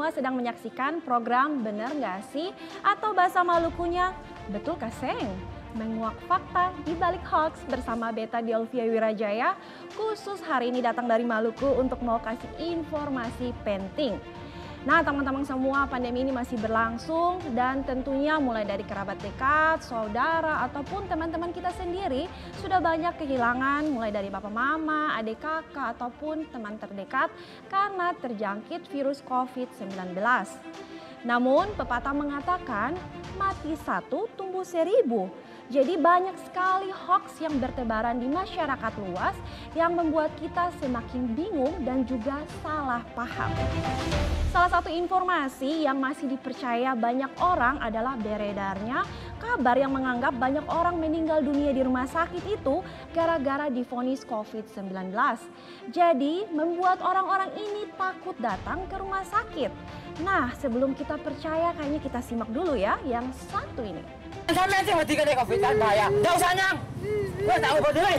semua sedang menyaksikan program Bener Nggak Sih? Atau bahasa Malukunya, Betul Kaseng? Menguak fakta di balik hoax bersama Beta Diolvia Wirajaya. Khusus hari ini datang dari Maluku untuk mau kasih informasi penting. Nah teman-teman semua, pandemi ini masih berlangsung dan tentunya mulai dari kerabat dekat, saudara ataupun teman-teman kita sendiri sudah banyak kehilangan mulai dari bapak mama, adik kakak ataupun teman terdekat karena terjangkit virus COVID-19. Namun pepatah mengatakan mati satu tumbuh seribu. Jadi banyak sekali hoax yang bertebaran di masyarakat luas yang membuat kita semakin bingung dan juga salah paham. Salah satu informasi yang masih dipercaya banyak orang adalah beredarnya kabar yang menganggap banyak orang meninggal dunia di rumah sakit itu gara-gara divonis COVID-19. Jadi membuat orang-orang ini takut datang ke rumah sakit. Nah sebelum kita percaya kayaknya kita simak dulu ya yang satu ini. Sampai sih mati kena COVID kan bahaya. Enggak usah nyang. Gua tahu kok dulu.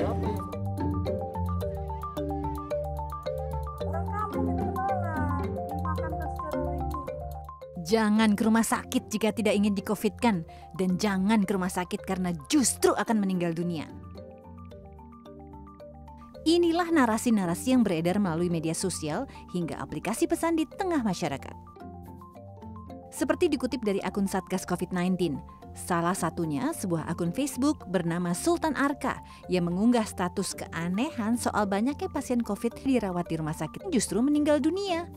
Jangan ke rumah sakit jika tidak ingin di-COVID-kan dan jangan ke rumah sakit karena justru akan meninggal dunia. Inilah narasi-narasi yang beredar melalui media sosial hingga aplikasi pesan di tengah masyarakat. Seperti dikutip dari akun Satgas COVID-19, salah satunya sebuah akun Facebook bernama Sultan Arka yang mengunggah status keanehan soal banyaknya pasien COVID dirawat di rumah sakit justru meninggal dunia.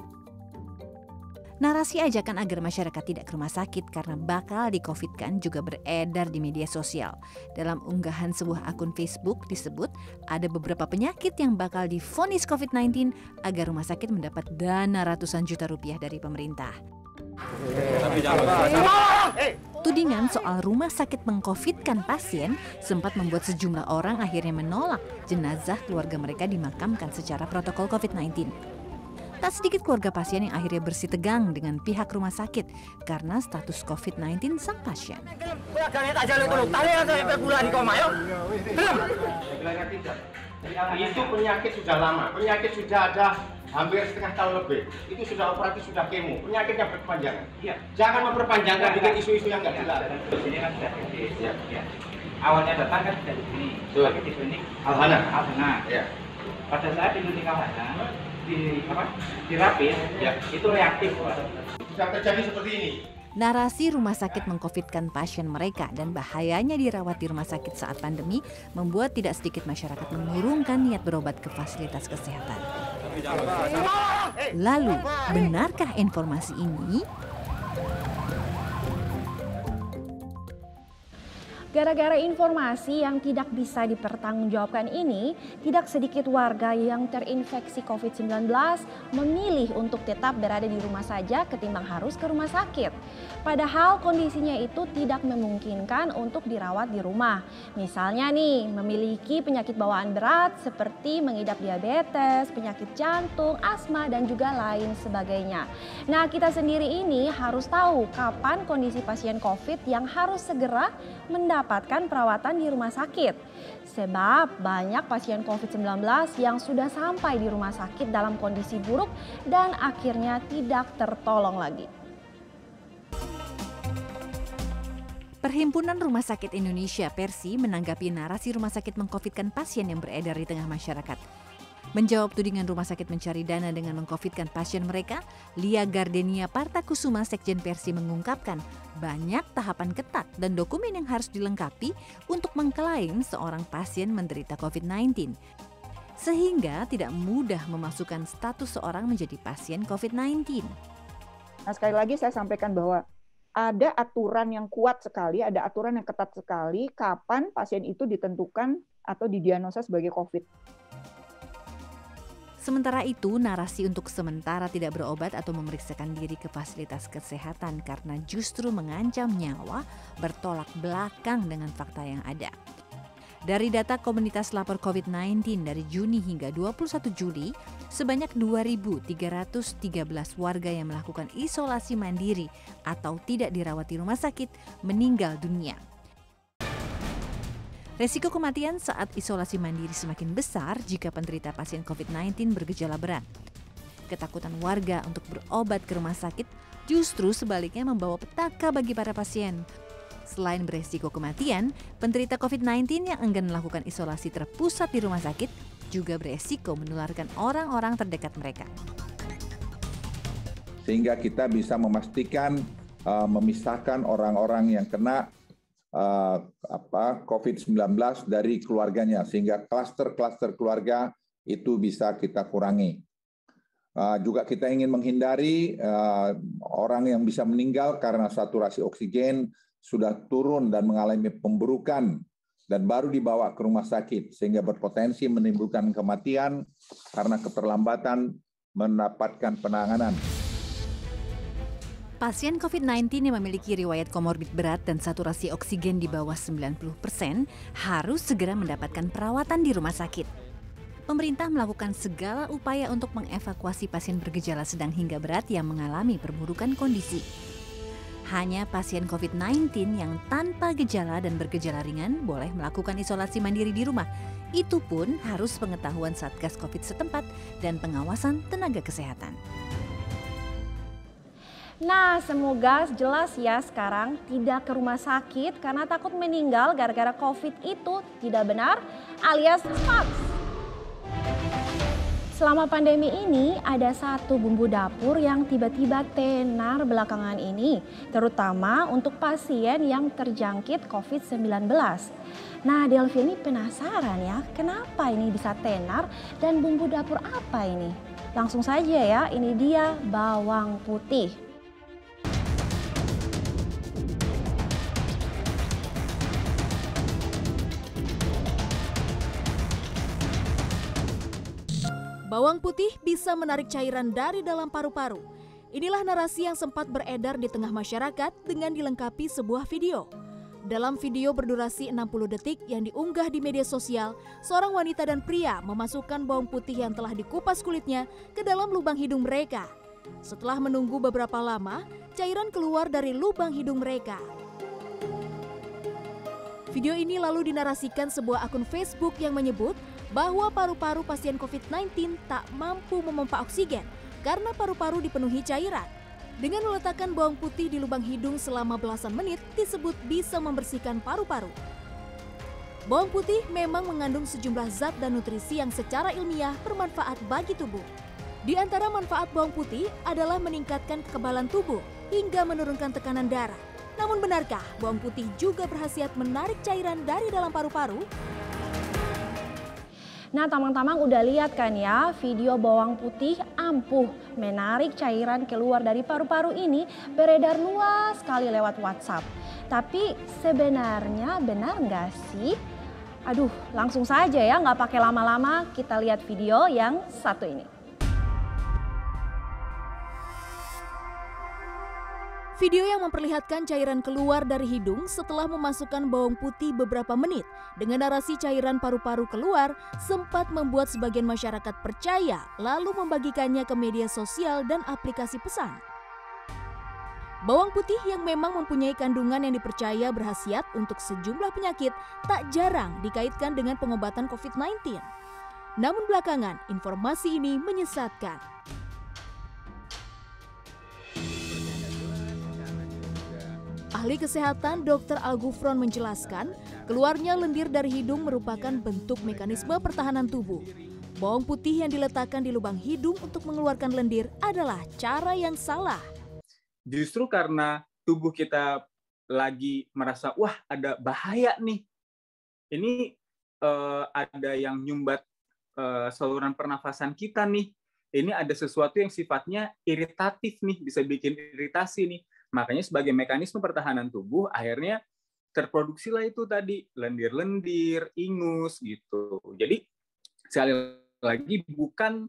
Narasi ajakan agar masyarakat tidak ke rumah sakit karena bakal di-COVID-kan juga beredar di media sosial. Dalam unggahan sebuah akun Facebook disebut ada beberapa penyakit yang bakal divonis COVID-19 agar rumah sakit mendapat dana ratusan juta rupiah dari pemerintah. Tudingan soal rumah sakit meng-COVID-kan pasien sempat membuat sejumlah orang akhirnya menolak jenazah keluarga mereka dimakamkan secara protokol COVID-19. Tak sedikit keluarga pasien yang akhirnya bersitegang dengan pihak rumah sakit karena status COVID-19 sang pasien. Itu penyakit sudah lama, penyakit sudah ada hampir setengah tahun lebih. Itu sudah operatif, sudah kemo, penyakitnya berkepanjangan. Iya. Jangan memperpanjangkan dengan isu-isu yang nggak jelas. Ini kan sudah kritis. Ya. Awalnya datang kan sudah di sini, tapi di klinik Al-Hana. Ya. Pada saat di klinik Al-Hana, di rapid, ya, itu reaktif. Bisa terjadi seperti ini. Narasi rumah sakit meng-COVID-kan pasien mereka dan bahayanya dirawat di rumah sakit saat pandemi membuat tidak sedikit masyarakat mengurungkan niat berobat ke fasilitas kesehatan. Lalu, benarkah informasi ini? Gara-gara informasi yang tidak bisa dipertanggungjawabkan ini, tidak sedikit warga yang terinfeksi COVID-19 memilih untuk tetap berada di rumah saja ketimbang harus ke rumah sakit. Padahal kondisinya itu tidak memungkinkan untuk dirawat di rumah. Misalnya nih, memiliki penyakit bawaan berat seperti mengidap diabetes, penyakit jantung, asma, dan juga lain sebagainya. Nah, kita sendiri ini harus tahu kapan kondisi pasien COVID yang harus segera mendapatkan perawatan di rumah sakit. Sebab banyak pasien COVID-19 yang sudah sampai di rumah sakit dalam kondisi buruk dan akhirnya tidak tertolong lagi. Perhimpunan Rumah Sakit Indonesia Persi menanggapi narasi rumah sakit meng-COVID-kan pasien yang beredar di tengah masyarakat. Menjawab tudingan rumah sakit mencari dana dengan meng-COVID-kan pasien mereka, Lia Gardenia Partakusuma Sekjen Persi mengungkapkan banyak tahapan ketat dan dokumen yang harus dilengkapi untuk mengklaim seorang pasien menderita COVID-19. Sehingga tidak mudah memasukkan status seorang menjadi pasien COVID-19. Nah, sekali lagi saya sampaikan bahwa ada aturan yang kuat sekali, ada aturan yang ketat sekali kapan pasien itu ditentukan atau didiagnosa sebagai COVID. Sementara itu, narasi untuk sementara tidak berobat atau memeriksakan diri ke fasilitas kesehatan karena justru mengancam nyawa bertolak belakang dengan fakta yang ada. Dari data komunitas lapor COVID-19 dari Juni hingga 21 Juli, sebanyak 2.313 warga yang melakukan isolasi mandiri atau tidak dirawat di rumah sakit meninggal dunia. Resiko kematian saat isolasi mandiri semakin besar jika penderita pasien COVID-19 bergejala berat. Ketakutan warga untuk berobat ke rumah sakit justru sebaliknya membawa petaka bagi para pasien. Selain beresiko kematian, penderita COVID-19 yang enggan melakukan isolasi terpusat di rumah sakit juga beresiko menularkan orang-orang terdekat mereka. Sehingga kita bisa memastikan memisahkan orang-orang yang kena COVID-19 dari keluarganya, sehingga klaster-klaster keluarga itu bisa kita kurangi. Juga kita ingin menghindari orang yang bisa meninggal karena saturasi oksigen sudah turun dan mengalami pemburukan dan baru dibawa ke rumah sakit, sehingga berpotensi menimbulkan kematian karena keterlambatan mendapatkan penanganan. Pasien COVID-19 yang memiliki riwayat komorbid berat dan saturasi oksigen di bawah 90% harus segera mendapatkan perawatan di rumah sakit. Pemerintah melakukan segala upaya untuk mengevakuasi pasien bergejala sedang hingga berat yang mengalami perburukan kondisi. Hanya pasien COVID-19 yang tanpa gejala dan bergejala ringan boleh melakukan isolasi mandiri di rumah. Itu pun harus pengetahuan Satgas COVID setempat dan pengawasan tenaga kesehatan. Nah, semoga jelas ya sekarang tidak ke rumah sakit karena takut meninggal gara-gara COVID itu tidak benar alias hoax. Selama pandemi ini ada satu bumbu dapur yang tiba-tiba tenar belakangan ini, terutama untuk pasien yang terjangkit COVID-19. Nah, Delvi ini penasaran ya, kenapa ini bisa tenar dan bumbu dapur apa ini? Langsung saja ya, ini dia bawang putih. Bawang putih bisa menarik cairan dari dalam paru-paru. Inilah narasi yang sempat beredar di tengah masyarakat dengan dilengkapi sebuah video. Dalam video berdurasi 60 detik yang diunggah di media sosial, seorang wanita dan pria memasukkan bawang putih yang telah dikupas kulitnya ke dalam lubang hidung mereka. Setelah menunggu beberapa lama, cairan keluar dari lubang hidung mereka. Video ini lalu dinarasikan sebuah akun Facebook yang menyebut bahwa paru-paru pasien COVID-19 tak mampu memompa oksigen karena paru-paru dipenuhi cairan. Dengan meletakkan bawang putih di lubang hidung selama belasan menit disebut bisa membersihkan paru-paru. Bawang putih memang mengandung sejumlah zat dan nutrisi yang secara ilmiah bermanfaat bagi tubuh. Di antara manfaat bawang putih adalah meningkatkan kekebalan tubuh hingga menurunkan tekanan darah. Namun benarkah bawang putih juga berkhasiat menarik cairan dari dalam paru-paru? Nah, tamang-tamang udah lihat kan ya video bawang putih ampuh menarik cairan keluar dari paru-paru ini beredar luas sekali lewat WhatsApp. Tapi sebenarnya benar nggak sih? Aduh, langsung saja ya nggak pakai lama-lama kita lihat video yang satu ini. Video yang memperlihatkan cairan keluar dari hidung setelah memasukkan bawang putih beberapa menit dengan narasi cairan paru-paru keluar sempat membuat sebagian masyarakat percaya lalu membagikannya ke media sosial dan aplikasi pesan. Bawang putih yang memang mempunyai kandungan yang dipercaya berkhasiat untuk sejumlah penyakit tak jarang dikaitkan dengan pengobatan COVID-19. Namun belakangan informasi ini menyesatkan. Ahli kesehatan Dr. Al-Ghufron menjelaskan, keluarnya lendir dari hidung merupakan bentuk mekanisme pertahanan tubuh. Bawang putih yang diletakkan di lubang hidung untuk mengeluarkan lendir adalah cara yang salah. Justru karena tubuh kita lagi merasa, wah ada bahaya nih. Ini ada yang nyumbat saluran pernafasan kita nih. Ini ada sesuatu yang sifatnya iritatif nih, bisa bikin iritasi nih. Makanya sebagai mekanisme pertahanan tubuh akhirnya terproduksilah itu tadi lendir-lendir, ingus gitu. Jadi sekali lagi bukan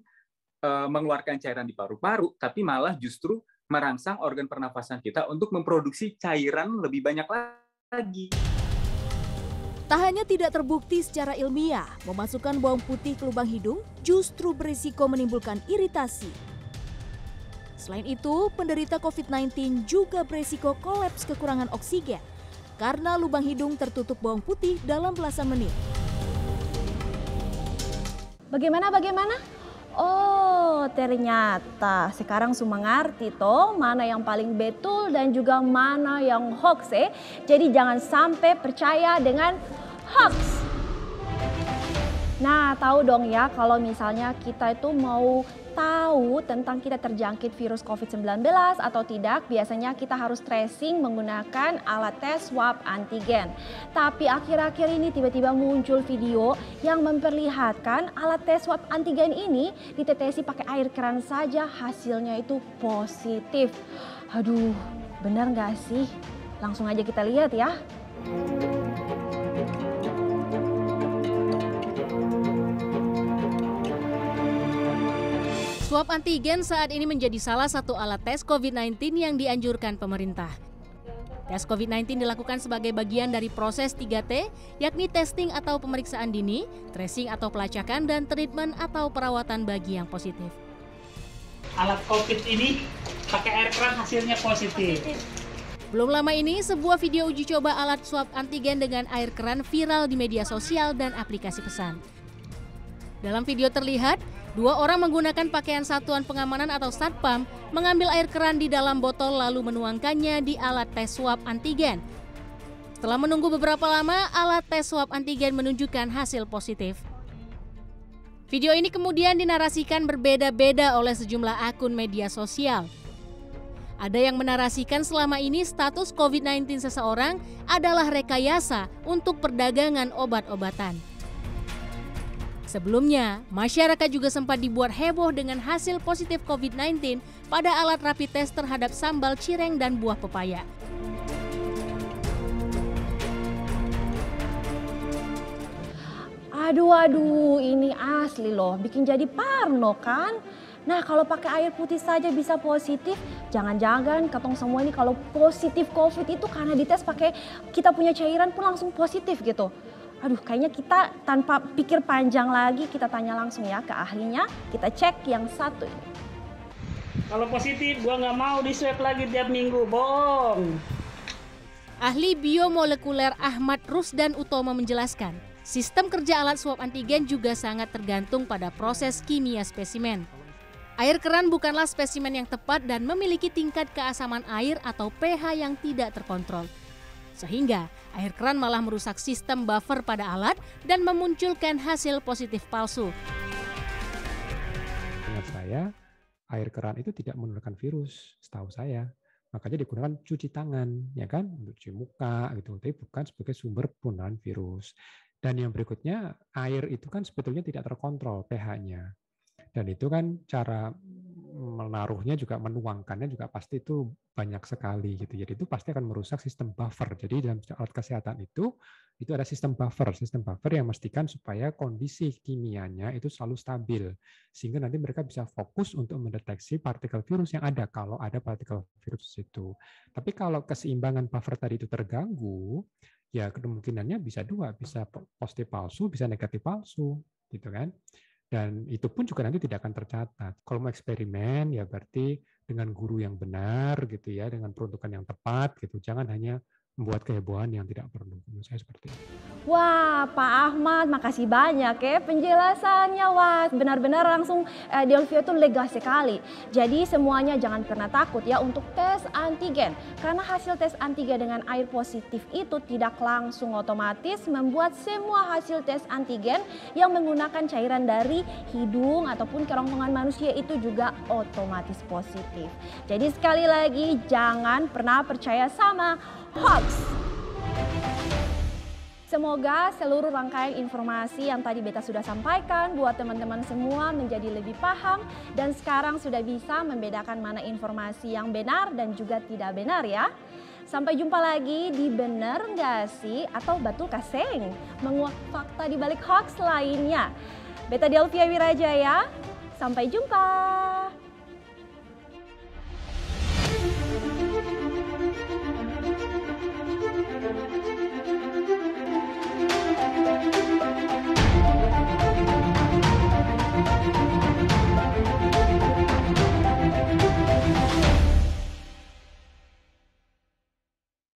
mengeluarkan cairan di paru-paru, tapi malah justru merangsang organ pernafasan kita untuk memproduksi cairan lebih banyak lagi. Tak hanya tidak terbukti secara ilmiah, memasukkan bawang putih ke lubang hidung justru berisiko menimbulkan iritasi. Selain itu, penderita COVID-19 juga berisiko kolaps kekurangan oksigen karena lubang hidung tertutup bawang putih dalam belasan menit. Bagaimana? Oh, ternyata sekarang semua ngerti toh mana yang paling betul dan juga mana yang hoax Jadi jangan sampai percaya dengan hoax. Nah, tahu dong ya kalau misalnya kita itu mau tahu tentang kita terjangkit virus COVID-19 atau tidak, biasanya kita harus tracing menggunakan alat tes swab antigen. Tapi akhir-akhir ini tiba-tiba muncul video yang memperlihatkan alat tes swab antigen ini ditetesi pakai air keran saja, hasilnya itu positif. Aduh, benar nggak sih? Langsung aja kita lihat ya. Swab antigen saat ini menjadi salah satu alat tes COVID-19 yang dianjurkan pemerintah. Tes COVID-19 dilakukan sebagai bagian dari proses 3T, yakni testing atau pemeriksaan dini, tracing atau pelacakan, dan treatment atau perawatan bagi yang positif. Alat COVID ini pakai air keran hasilnya positif. Belum lama ini, sebuah video uji coba alat swab antigen dengan air keran viral di media sosial dan aplikasi pesan. Dalam video terlihat, 2 orang menggunakan pakaian satuan pengamanan atau satpam mengambil air keran di dalam botol lalu menuangkannya di alat tes swab antigen. Setelah menunggu beberapa lama, alat tes swab antigen menunjukkan hasil positif. Video ini kemudian dinarasikan berbeda-beda oleh sejumlah akun media sosial. Ada yang menarasikan selama ini status COVID-19 seseorang adalah rekayasa untuk perdagangan obat-obatan. Sebelumnya, masyarakat juga sempat dibuat heboh dengan hasil positif COVID-19 pada alat rapid test terhadap sambal cireng dan buah pepaya. Aduh, ini asli loh, bikin jadi parno kan? Nah, kalau pakai air putih saja bisa positif, jangan-jangan katong semua ini kalau positif COVID itu karena dites pakai kita punya cairan pun langsung positif gitu. Aduh, kayaknya kita tanpa pikir panjang lagi, kita tanya langsung ya ke ahlinya. Kita cek yang satu ini. Kalau positif, gua nggak mau di swab lagi tiap minggu, bohong. Ahli biomolekuler Ahmad Rusdan Utomo menjelaskan, sistem kerja alat swab antigen juga sangat tergantung pada proses kimia spesimen. Air keran bukanlah spesimen yang tepat dan memiliki tingkat keasaman air atau pH yang tidak terkontrol. Sehingga air keran malah merusak sistem buffer pada alat dan memunculkan hasil positif palsu. Ingat saya, air keran itu tidak menurunkan virus, setahu saya. Makanya digunakan cuci tangan, ya kan, untuk cuci muka gitu, tapi bukan sebagai sumber penularan virus. Dan yang berikutnya, air itu kan sebetulnya tidak terkontrol pH-nya. Dan itu kan cara menaruhnya juga menuangkannya juga pasti itu banyak sekali gitu. Jadi itu pasti akan merusak sistem buffer. Jadi dalam alat kesehatan itu ada sistem buffer yang memastikan supaya kondisi kimianya itu selalu stabil sehingga nanti mereka bisa fokus untuk mendeteksi partikel virus yang ada kalau ada partikel virus itu. Tapi kalau keseimbangan buffer tadi itu terganggu, ya kemungkinannya bisa dua, bisa positif palsu, bisa negatif palsu, gitu kan. Dan itu pun juga nanti tidak akan tercatat. Kalau mau eksperimen, ya berarti dengan guru yang benar, gitu ya, dengan peruntukan yang tepat, gitu. Jangan hanya membuat kehebohan yang tidak perlu. Menurut saya seperti itu. Wah, Pak Ahmad, makasih banyak ya penjelasannya. Wah, benar-benar langsung Delvia itu lega sekali. Jadi semuanya jangan pernah takut ya untuk tes antigen. Karena hasil tes antigen dengan air positif itu tidak langsung otomatis membuat semua hasil tes antigen yang menggunakan cairan dari hidung ataupun kerongkongan manusia itu juga otomatis positif. Jadi sekali lagi jangan pernah percaya sama hoax. Semoga seluruh rangkaian informasi yang tadi Beta sudah sampaikan buat teman-teman semua menjadi lebih paham dan sekarang sudah bisa membedakan mana informasi yang benar dan juga tidak benar ya. Sampai jumpa lagi di Bener Nggak Sih atau Batul Kaseng, menguak fakta di balik hoax lainnya. Beta Delvia Wirajaya, sampai jumpa.